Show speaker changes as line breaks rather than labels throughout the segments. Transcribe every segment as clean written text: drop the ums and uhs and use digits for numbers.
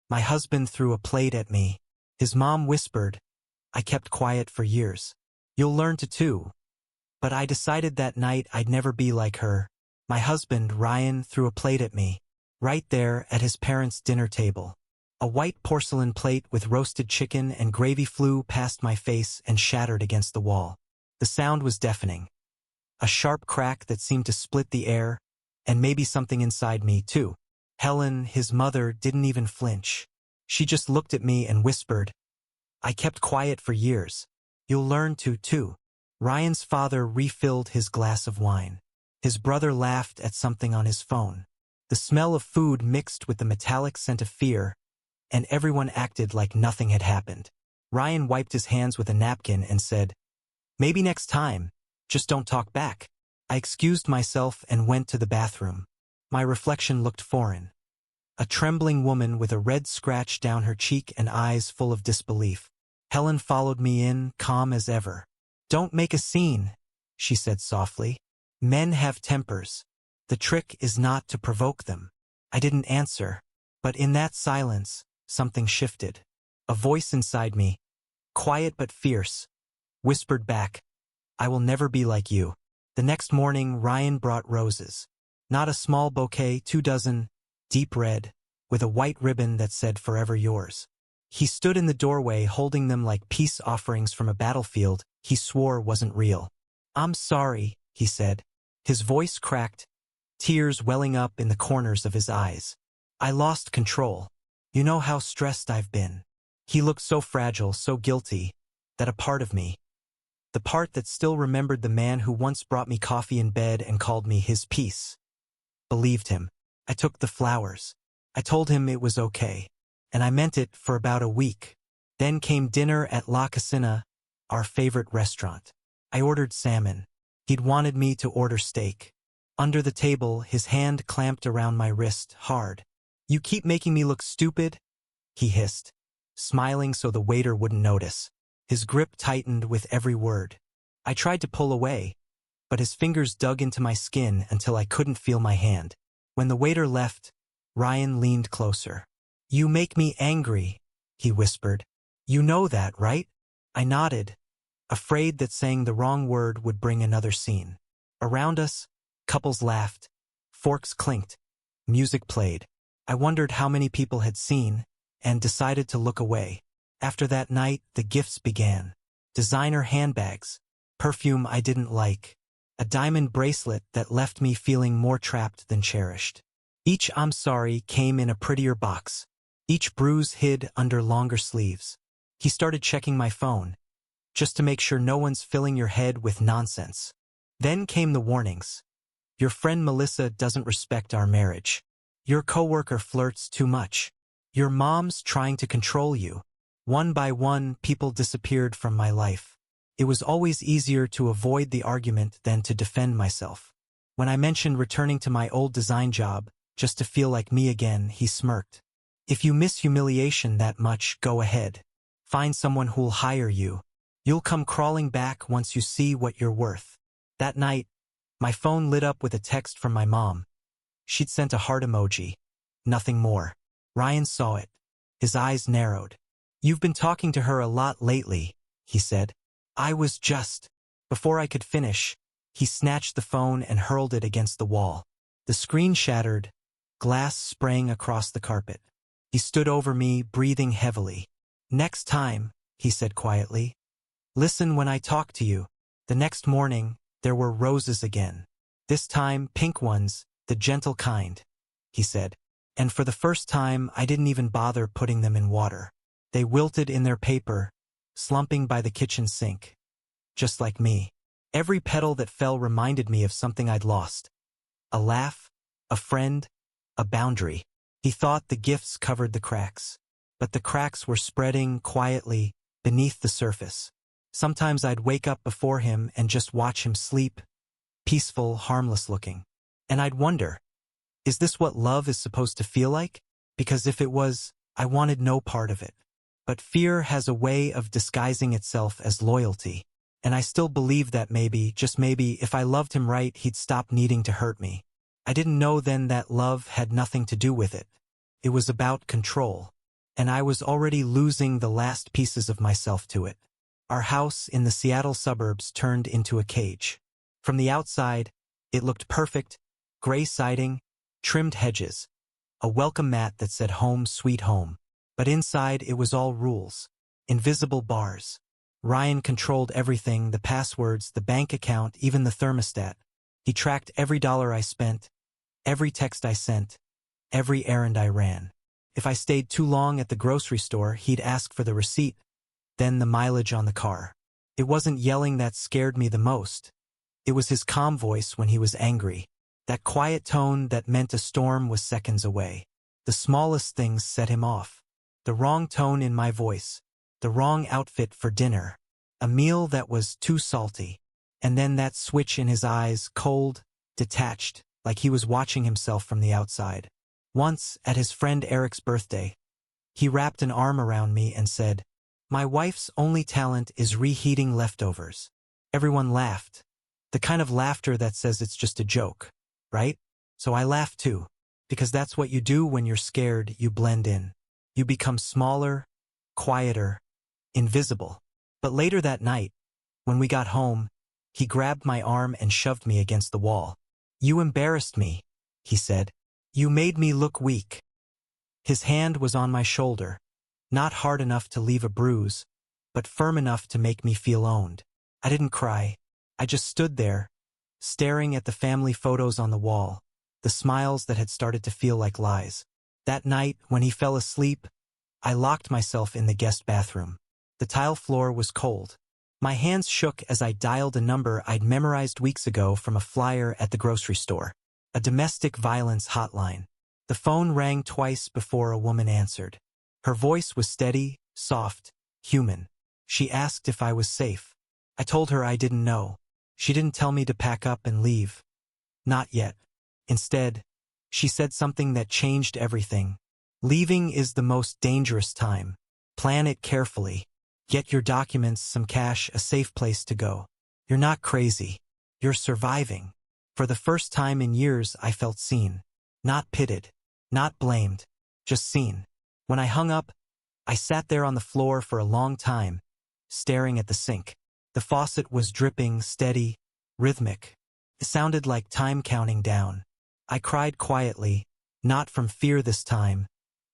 My husband threw a plate at me. His mom whispered. I kept quiet for years. You'll learn to too. But I decided that night I'd never be like her. My husband, Ryan, threw a plate at me. Right there at his parents' dinner table. A white porcelain plate with roasted chicken and gravy flew past my face and shattered against the wall. The sound was deafening. A sharp crack that seemed to split the air, and maybe something inside me, too. Helen, his mother, didn't even flinch. She just looked at me and whispered. I kept quiet for years. You'll learn to, too. Ryan's father refilled his glass of wine. His brother laughed at something on his phone. The smell of food mixed with the metallic scent of fear, and everyone acted like nothing had happened. Ryan wiped his hands with a napkin and said, Maybe next time, just don't talk back. I excused myself and went to the bathroom. My reflection looked foreign. A trembling woman with a red scratch down her cheek and eyes full of disbelief. Helen followed me in, calm as ever. Don't make a scene, she said softly. Men have tempers. The trick is not to provoke them. I didn't answer, but in that silence, something shifted. A voice inside me, quiet but fierce, whispered back, I will never be like you. The next morning, Ryan brought roses. Not a small bouquet, 2 dozen, deep red, with a white ribbon that said forever yours. He stood in the doorway holding them like peace offerings from a battlefield he swore wasn't real. I'm sorry, he said. His voice cracked, tears welling up in the corners of his eyes. I lost control. You know how stressed I've been. He looked so fragile, so guilty, that a part of me, the part that still remembered the man who once brought me coffee in bed and called me his piece, believed him. I took the flowers. I told him it was okay. And I meant it for about a week. Then came dinner at La Cocina, our favorite restaurant. I ordered salmon. He'd wanted me to order steak. Under the table, his hand clamped around my wrist, hard. You keep making me look stupid, he hissed, smiling so the waiter wouldn't notice. His grip tightened with every word. I tried to pull away, but his fingers dug into my skin until I couldn't feel my hand. When the waiter left, Ryan leaned closer. You make me angry, he whispered. You know that, right? I nodded, afraid that saying the wrong word would bring another scene. Around us, couples laughed, forks clinked, music played. I wondered how many people had seen, and decided to look away. After that night, the gifts began. Designer handbags, perfume I didn't like, a diamond bracelet that left me feeling more trapped than cherished. Each I'm sorry came in a prettier box. Each bruise hid under longer sleeves. He started checking my phone, just to make sure no one's filling your head with nonsense. Then came the warnings. Your friend Melissa doesn't respect our marriage. Your coworker flirts too much. Your mom's trying to control you. One by one, people disappeared from my life. It was always easier to avoid the argument than to defend myself. When I mentioned returning to my old design job, just to feel like me again, he smirked. If you miss humiliation that much, go ahead. Find someone who'll hire you. You'll come crawling back once you see what you're worth. That night, my phone lit up with a text from my mom. She'd sent a heart emoji. Nothing more. Ryan saw it. His eyes narrowed. You've been talking to her a lot lately, he said. I was just. Before I could finish, he snatched the phone and hurled it against the wall. The screen shattered, glass sprang across the carpet. He stood over me, breathing heavily. Next time, he said quietly. Listen when I talk to you. The next morning, there were roses again. This time, pink ones, the gentle kind, he said. And for the first time, I didn't even bother putting them in water. They wilted in their paper, slumping by the kitchen sink. Just like me. Every petal that fell reminded me of something I'd lost. A laugh, a friend, a boundary. He thought the gifts covered the cracks. But the cracks were spreading quietly beneath the surface. Sometimes I'd wake up before him and just watch him sleep, peaceful, harmless looking. And I'd wonder, is this what love is supposed to feel like? Because if it was, I wanted no part of it. But fear has a way of disguising itself as loyalty. And I still believe that maybe, just maybe, if I loved him right, he'd stop needing to hurt me. I didn't know then that love had nothing to do with it. It was about control. and I was already losing the last pieces of myself to it. Our house in the Seattle suburbs turned into a cage. From the outside, it looked perfect: gray siding, trimmed hedges, a welcome mat that said "Home Sweet Home." But inside it was all rules. Invisible bars. Ryan controlled everything: the passwords, the bank account, even the thermostat. He tracked every dollar I spent, every text I sent, every errand I ran. If I stayed too long at the grocery store, he'd ask for the receipt, then the mileage on the car. It wasn't yelling that scared me the most. It was his calm voice when he was angry. That quiet tone that meant a storm was seconds away. The smallest things set him off. The wrong tone in my voice. The wrong outfit for dinner. A meal that was too salty. And then that switch in his eyes, cold, detached, like he was watching himself from the outside. Once, at his friend Eric's birthday, he wrapped an arm around me and said, "My wife's only talent is reheating leftovers." Everyone laughed. The kind of laughter that says it's just a joke, right? So I laughed too, because that's what you do when you're scared. You blend in. You become smaller, quieter, invisible. But later that night, when we got home, he grabbed my arm and shoved me against the wall. "You embarrassed me," he said. "You made me look weak." His hand was on my shoulder, not hard enough to leave a bruise, but firm enough to make me feel owned. I didn't cry. I just stood there, staring at the family photos on the wall, the smiles that had started to feel like lies. That night, when he fell asleep, I locked myself in the guest bathroom. The tile floor was cold. My hands shook as I dialed a number I'd memorized weeks ago from a flyer at the grocery store. A domestic violence hotline. The phone rang twice before a woman answered. Her voice was steady, soft, human. She asked if I was safe. I told her I didn't know. She didn't tell me to pack up and leave. Not yet. Instead, she said something that changed everything. "Leaving is the most dangerous time. Plan it carefully. Get your documents, some cash, a safe place to go. You're not crazy. You're surviving." For the first time in years, I felt seen. Not pitted. Not blamed. Just seen. When I hung up, I sat there on the floor for a long time, staring at the sink. The faucet was dripping, steady, rhythmic. It sounded like time counting down. I cried quietly, not from fear this time,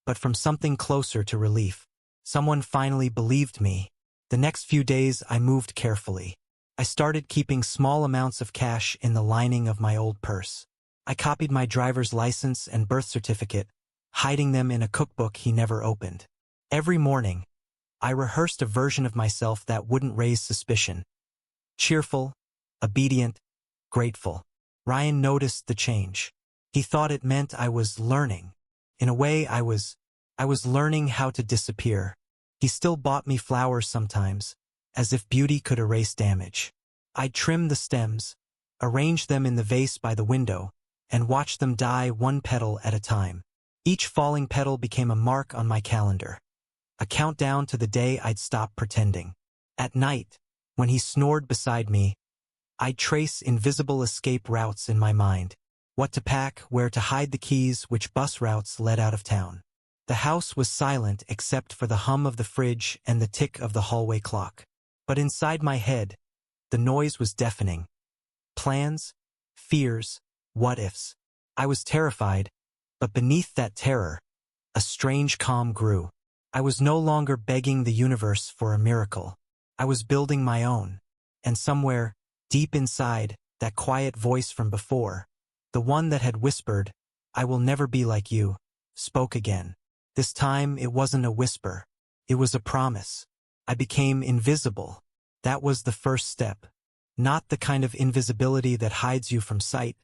but from something closer to relief. Someone finally believed me. The next few days I moved carefully. I started keeping small amounts of cash in the lining of my old purse. I copied my driver's license and birth certificate, hiding them in a cookbook he never opened. Every morning, I rehearsed a version of myself that wouldn't raise suspicion. Cheerful, obedient, grateful. Ryan noticed the change. He thought it meant I was learning. In a way, I was learning how to disappear. He still bought me flowers sometimes, as if beauty could erase damage. I'd trim the stems, arrange them in the vase by the window, and watch them die one petal at a time. Each falling petal became a mark on my calendar. A countdown to the day I'd stop pretending. At night, when he snored beside me, I'd trace invisible escape routes in my mind. What to pack, where to hide the keys, which bus routes led out of town. The house was silent except for the hum of the fridge and the tick of the hallway clock. But inside my head, the noise was deafening. Plans, fears, what-ifs. I was terrified, but beneath that terror, a strange calm grew. I was no longer begging the universe for a miracle. I was building my own. And somewhere, deep inside, that quiet voice from before, the one that had whispered, "I will never be like you," spoke again. This time it wasn't a whisper. It was a promise. I became invisible. That was the first step. Not the kind of invisibility that hides you from sight,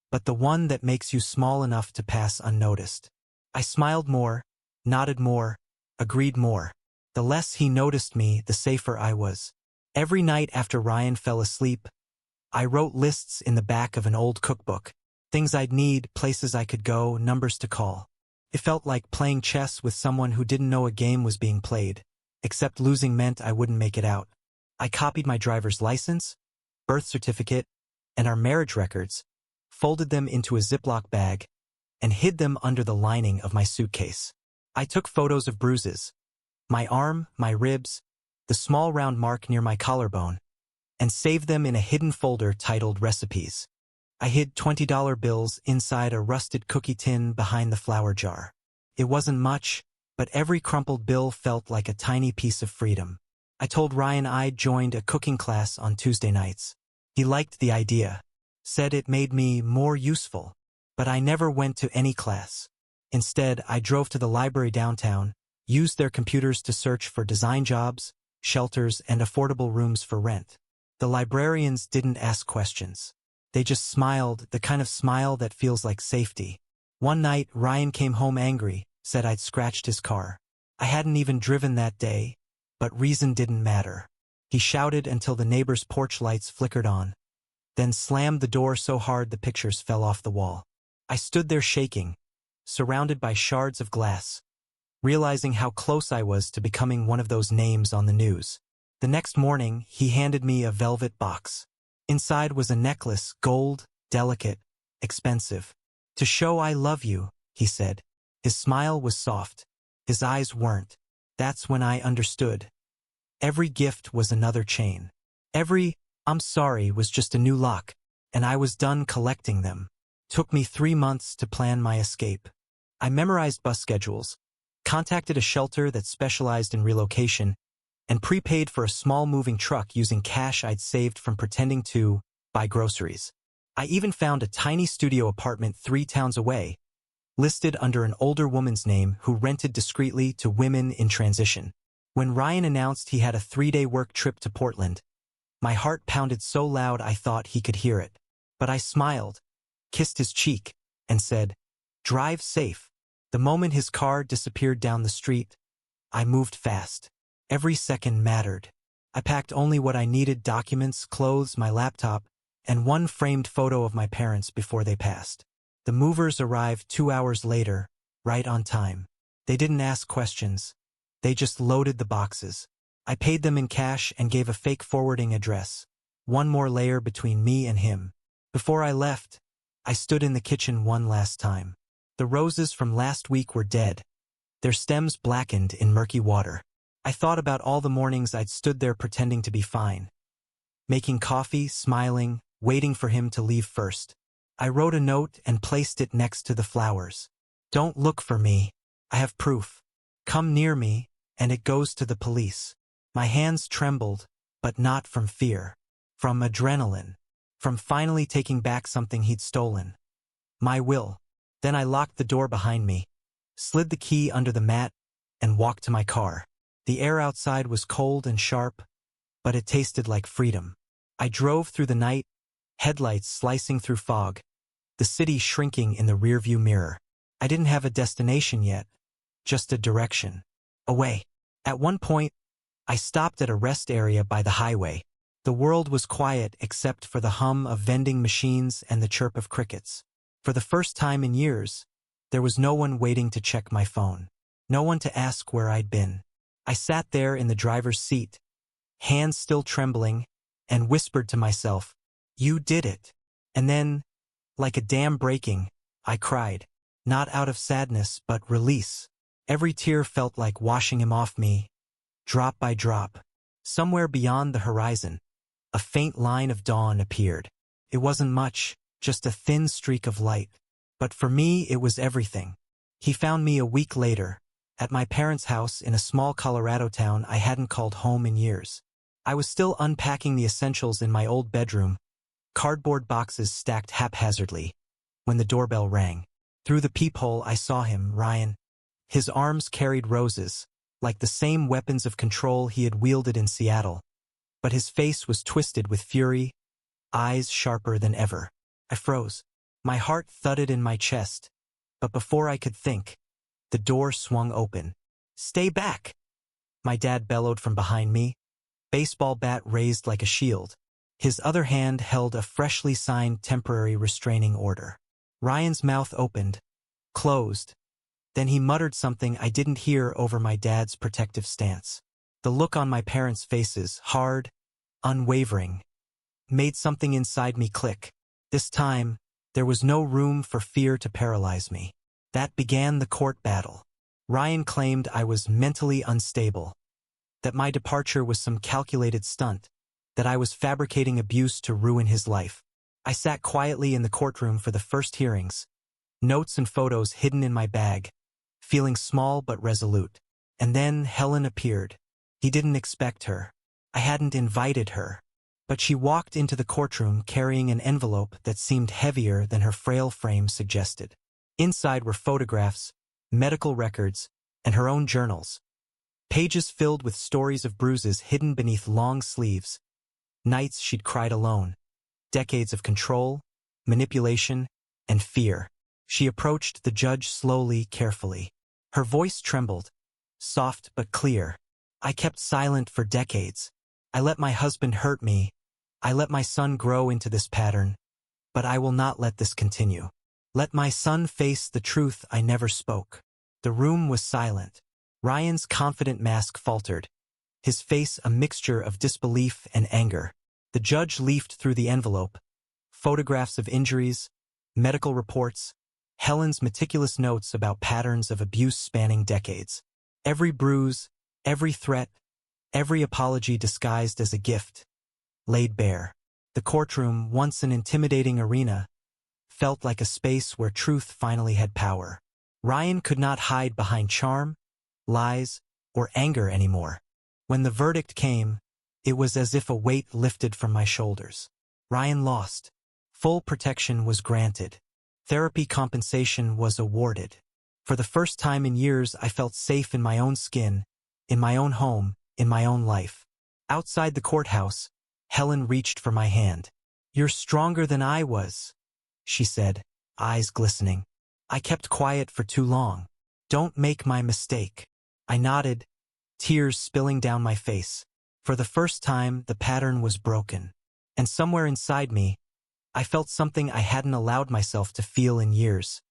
but the one that makes you small enough to pass unnoticed. I smiled more, nodded more, agreed more. The less he noticed me, the safer I was. Every night after Ryan fell asleep, I wrote lists in the back of an old cookbook. Things I'd need, places I could go, numbers to call. It felt like playing chess with someone who didn't know a game was being played, except losing meant I wouldn't make it out. I copied my driver's license, birth certificate, and our marriage records, folded them into a Ziploc bag, and hid them under the lining of my suitcase. I took photos of bruises, my arm, my ribs, the small round mark near my collarbone, and saved them in a hidden folder titled Recipes. I hid $20 bills inside a rusted cookie tin behind the flour jar. It wasn't much, but every crumpled bill felt like a tiny piece of freedom. I told Ryan I'd joined a cooking class on Tuesday nights. He liked the idea, said it made me more useful, but I never went to any class. Instead, I drove to the library downtown, used their computers to search for design jobs, shelters, and affordable rooms for rent. The librarians didn't ask questions. They just smiled, the kind of smile that feels like safety. One night, Ryan came home angry, said I'd scratched his car. I hadn't even driven that day, but reason didn't matter. He shouted until the neighbor's porch lights flickered on, then slammed the door so hard the pictures fell off the wall. I stood there shaking, surrounded by shards of glass, realizing how close I was to becoming one of those names on the news. The next morning, he handed me a velvet box. Inside was a necklace, gold, delicate, expensive. "To show I love you," he said. His smile was soft. His eyes weren't. That's when I understood. Every gift was another chain. Every "I'm sorry" was just a new lock, and I was done collecting them. Took me 3 months to plan my escape. I memorized bus schedules, contacted a shelter that specialized in relocation, and prepaid for a small moving truck using cash I'd saved from pretending to buy groceries. I even found a tiny studio apartment 3 towns away, listed under an older woman's name who rented discreetly to women in transition. When Ryan announced he had a 3-day work trip to Portland, my heart pounded so loud I thought he could hear it. But I smiled, kissed his cheek, and said, "Drive safe." The moment his car disappeared down the street, I moved fast. Every second mattered. I packed only what I needed: documents, clothes, my laptop, and one framed photo of my parents before they passed. The movers arrived 2 hours later, right on time. They didn't ask questions. They just loaded the boxes. I paid them in cash and gave a fake forwarding address. One more layer between me and him. Before I left, I stood in the kitchen one last time. The roses from last week were dead, their stems blackened in murky water. I thought about all the mornings I'd stood there pretending to be fine, making coffee, smiling, waiting for him to leave first. I wrote a note and placed it next to the flowers. "Don't look for me. I have proof. Come near me, and it goes to the police." My hands trembled, but not from fear. From adrenaline. From finally taking back something he'd stolen. My will. Then I locked the door behind me, slid the key under the mat, and walked to my car. The air outside was cold and sharp, but it tasted like freedom. I drove through the night, headlights slicing through fog, the city shrinking in the rearview mirror. I didn't have a destination yet, just a direction. Away. At one point, I stopped at a rest area by the highway. The world was quiet except for the hum of vending machines and the chirp of crickets. For the first time in years, there was no one waiting to check my phone. No one to ask where I'd been. I sat there in the driver's seat, hands still trembling, and whispered to myself, "You did it." And then, like a dam breaking, I cried. Not out of sadness, but release. Every tear felt like washing him off me, drop by drop. Somewhere beyond the horizon, a faint line of dawn appeared. It wasn't much, just a thin streak of light. But for me, it was everything. He found me a week later, at my parents' house in a small Colorado town I hadn't called home in years. I was still unpacking the essentials in my old bedroom, cardboard boxes stacked haphazardly, when the doorbell rang. Through the peephole I saw him, Ryan. His arms carried roses, like the same weapons of control he had wielded in Seattle. But his face was twisted with fury, eyes sharper than ever. I froze. My heart thudded in my chest. But before I could think, the door swung open. "Stay back!" My dad bellowed from behind me, baseball bat raised like a shield. His other hand held a freshly signed temporary restraining order. Ryan's mouth opened, closed. Then he muttered something I didn't hear over my dad's protective stance. The look on my parents' faces, hard, unwavering, made something inside me click. This time, there was no room for fear to paralyze me. That began the court battle. Ryan claimed I was mentally unstable, that my departure was some calculated stunt, that I was fabricating abuse to ruin his life. I sat quietly in the courtroom for the first hearings, notes and photos hidden in my bag, feeling small but resolute. And then Helen appeared. He didn't expect her. I hadn't invited her. But she walked into the courtroom carrying an envelope that seemed heavier than her frail frame suggested. Inside were photographs, medical records, and her own journals. Pages filled with stories of bruises hidden beneath long sleeves, nights she'd cried alone, decades of control, manipulation, and fear. She approached the judge slowly, carefully. Her voice trembled, soft but clear. I kept silent for decades. I let my husband hurt me. I let my son grow into this pattern. But I will not let this continue. Let my son face the truth I never spoke. The room was silent. Ryan's confident mask faltered, his face a mixture of disbelief and anger. The judge leafed through the envelope, photographs of injuries, medical reports, Helen's meticulous notes about patterns of abuse spanning decades. Every bruise, every threat, every apology disguised as a gift, laid bare. The courtroom, once an intimidating arena, felt like a space where truth finally had power. Ryan could not hide behind charm, lies, or anger anymore. When the verdict came, it was as if a weight lifted from my shoulders. Ryan lost. Full protection was granted. Therapy compensation was awarded. For the first time in years, I felt safe in my own skin, in my own home, in my own life. Outside the courthouse, Helen reached for my hand. "You're stronger than I was," she said, eyes glistening. "I kept quiet for too long. Don't make my mistake." I nodded, tears spilling down my face. For the first time, the pattern was broken. And somewhere inside me, I felt something I hadn't allowed myself to feel in years.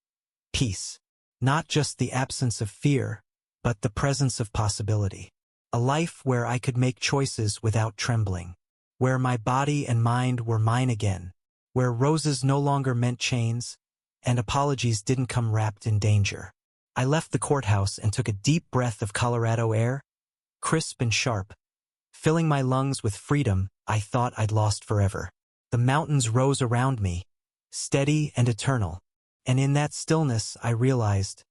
Peace. Not just the absence of fear, but the presence of possibility. A life where I could make choices without trembling. Where my body and mind were mine again. Where roses no longer meant chains, and apologies didn't come wrapped in danger. I left the courthouse and took a deep breath of Colorado air, crisp and sharp. Filling my lungs with freedom I thought I'd lost forever. The mountains rose around me, steady and eternal. And in that stillness I realized,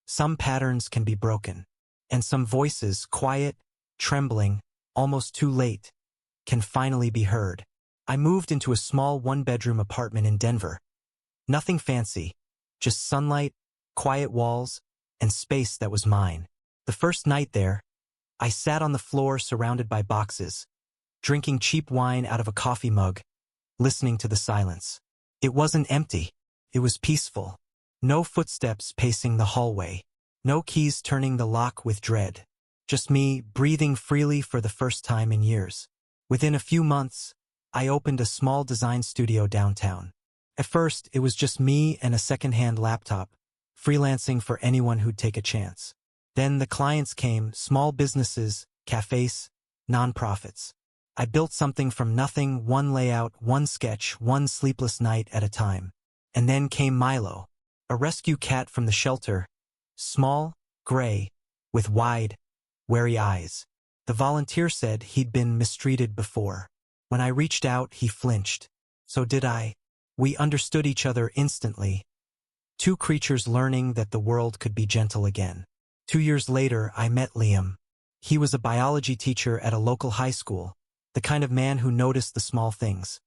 some patterns can be broken. And some voices, quiet, trembling, almost too late, can finally be heard. I moved into a small one-bedroom apartment in Denver. Nothing fancy, just sunlight, quiet walls, and space that was mine. The first night there, I sat on the floor surrounded by boxes, drinking cheap wine out of a coffee mug, listening to the silence. It wasn't empty. It was peaceful. No footsteps pacing the hallway. No keys turning the lock with dread. Just me breathing freely for the first time in years. Within a few months, I opened a small design studio downtown. At first, it was just me and a second-hand laptop, freelancing for anyone who'd take a chance. Then the clients came, small businesses, cafes, nonprofits. I built something from nothing, one layout, one sketch, one sleepless night at a time. And then came Milo, a rescue cat from the shelter, small, gray, with wide, wary eyes. The volunteer said he'd been mistreated before. When I reached out, he flinched. So did I. We understood each other instantly. Two creatures learning that the world could be gentle again. 2 years later, I met Liam. He was a biology teacher at a local high school, the kind of man who noticed the small things.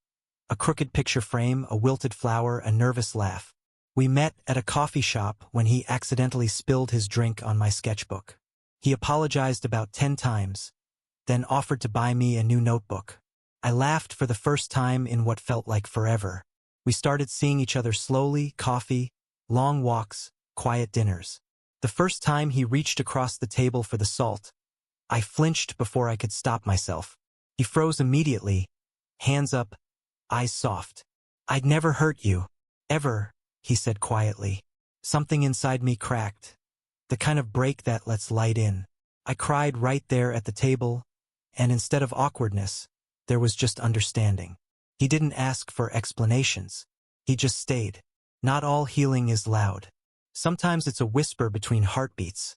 A crooked picture frame, a wilted flower, a nervous laugh. We met at a coffee shop when he accidentally spilled his drink on my sketchbook. He apologized about 10 times, then offered to buy me a new notebook. I laughed for the first time in what felt like forever. We started seeing each other slowly, coffee, long walks, quiet dinners. The first time he reached across the table for the salt, I flinched before I could stop myself. He froze immediately, hands up, eyes soft. "I'd never hurt you. Ever," he said quietly. Something inside me cracked. The kind of break that lets light in. I cried right there at the table, and instead of awkwardness, there was just understanding. He didn't ask for explanations. He just stayed. Not all healing is loud. Sometimes it's a whisper between heartbeats.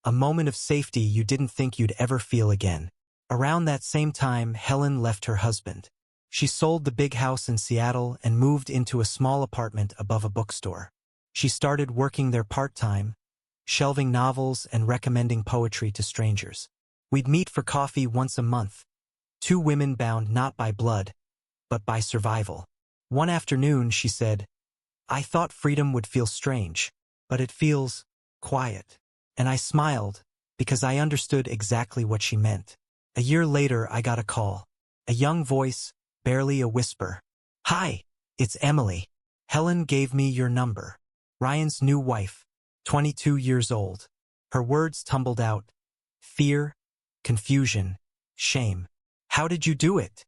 A moment of safety you didn't think you'd ever feel again. Around that same time, Helen left her husband. She sold the big house in Seattle and moved into a small apartment above a bookstore. She started working there part-time, shelving novels and recommending poetry to strangers. We'd meet for coffee once a month, two women bound not by blood, but by survival. One afternoon, she said, "I thought freedom would feel strange, but it feels quiet." And I smiled, because I understood exactly what she meant. A year later, I got a call. A young voice, barely a whisper. "Hi, it's Emily. Helen gave me your number." Ryan's new wife, 22 years old. Her words tumbled out. Fear, confusion, shame. "How did you do it?"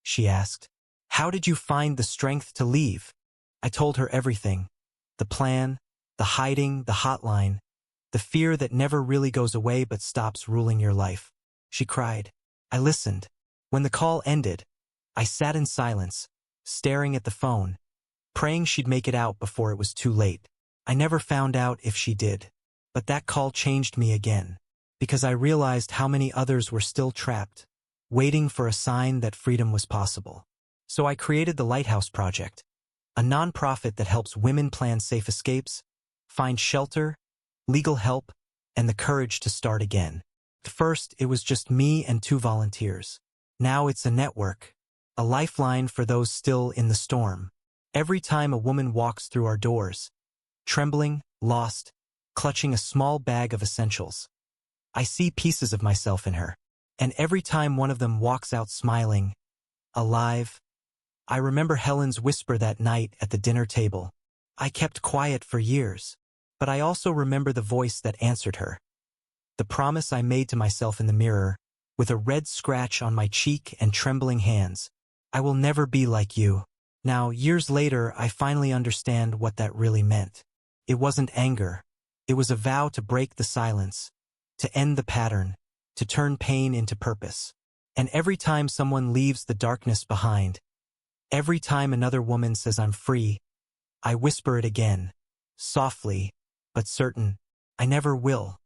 she asked. "How did you find the strength to leave?" I told her everything. The plan, the hiding, the hotline, the fear that never really goes away but stops ruling your life. She cried. I listened. When the call ended, I sat in silence, staring at the phone, praying she'd make it out before it was too late. I never found out if she did. But that call changed me again, because I realized how many others were still trapped, waiting for a sign that freedom was possible. So I created the Lighthouse Project, a nonprofit that helps women plan safe escapes, find shelter, legal help, and the courage to start again. At first, it was just me and 2 volunteers. Now it's a network, a lifeline for those still in the storm. Every time a woman walks through our doors, trembling, lost, clutching a small bag of essentials, I see pieces of myself in her. And every time one of them walks out smiling, alive, I remember Helen's whisper that night at the dinner table. I kept quiet for years, but I also remember the voice that answered her. The promise I made to myself in the mirror, with a red scratch on my cheek and trembling hands. I will never be like you. Now, years later, I finally understand what that really meant. It wasn't anger. It was a vow to break the silence, to end the pattern, to turn pain into purpose. And every time someone leaves the darkness behind, every time another woman says I'm free, I whisper it again, softly, but certain, I never will.